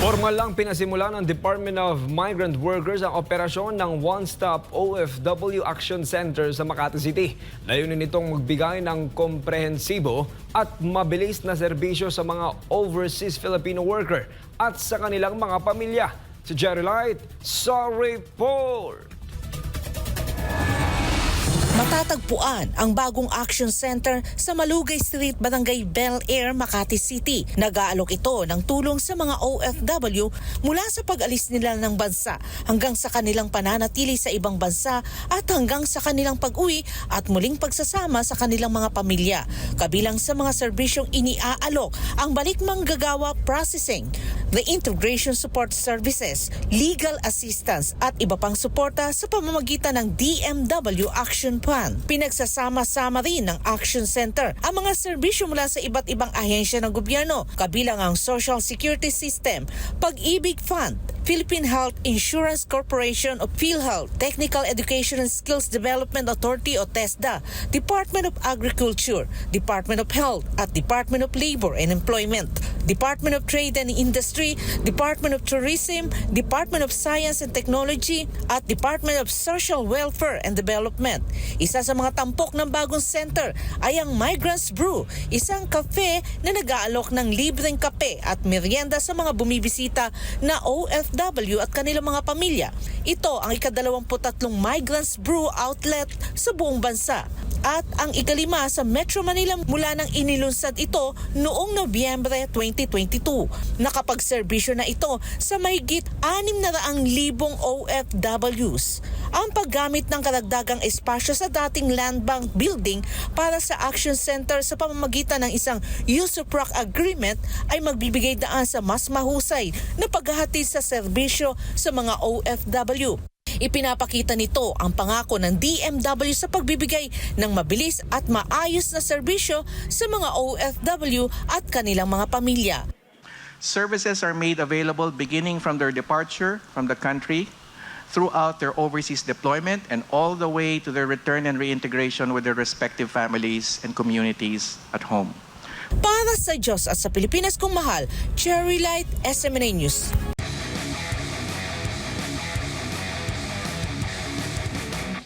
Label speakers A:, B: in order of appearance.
A: Formal lang pinasimula ng Department of Migrant Workers ang operasyon ng One-Stop OFW Action Center sa Makati City. Layunin nitong magbigay ng komprehensibo at mabilis na serbisyo sa mga overseas Filipino worker at sa kanilang mga pamilya. Si Jerry Light sa report!
B: Matatagpuan ang bagong action center sa Malugay Street, Barangay Bel Air, Makati City. Nag-aalok ito ng tulong sa mga OFW mula sa pag-alis nila ng bansa hanggang sa kanilang pananatili sa ibang bansa at hanggang sa kanilang pag-uwi at muling pagsasama sa kanilang mga pamilya. Kabilang sa mga serbisyong iniaalok ang balik manggagawa processing, the integration support services, legal assistance at iba pang suporta sa pamamagitan ng DMW Action Plan. Pinagsasama-sama rin ng Action Center ang mga serbisyo mula sa iba't ibang ahensya ng gobyerno, kabilang ang Social Security System, Pag-ibig Fund, Philippine Health Insurance Corporation o PhilHealth, Technical Education and Skills Development Authority o TESDA, Department of Agriculture, Department of Health at Department of Labor and Employment, Department of Trade and Industry, Department of Tourism, Department of Science and Technology at Department of Social Welfare and Development. Isa sa mga tampok ng bagong center ay ang Migrants Brew, isang cafe na nag-aalok ng libreng kape at merienda sa mga bumibisita na OFW at kanilang mga pamilya. Ito ang ika-23 Migrants Brew outlet sa buong bansa at ang ika-5 sa Metro Manila mula nang inilunsad ito noong Nobyembre 2022. Nakapagserbisyo na ito sa mahigit 600,000 OFWs. Ang paggamit ng karagdagang espasyo sa dating Land Bank building para sa Action Center sa pamamagitan ng isang use-of-rock agreement ay magbibigay daan sa mas mahusay na paghahatid sa serbisyo sa mga OFW. Ipinapakita nito ang pangako ng DMW sa pagbibigay ng mabilis at maayos na serbisyo sa mga OFW at kanilang mga pamilya.
C: Services are made available beginning from their departure from the country, throughout their overseas deployment, and all the way to their return and reintegration with their respective families and communities at home.
B: Para sa Diyos at sa Pilipinas kong mahal, Cherry Light, SMNA News.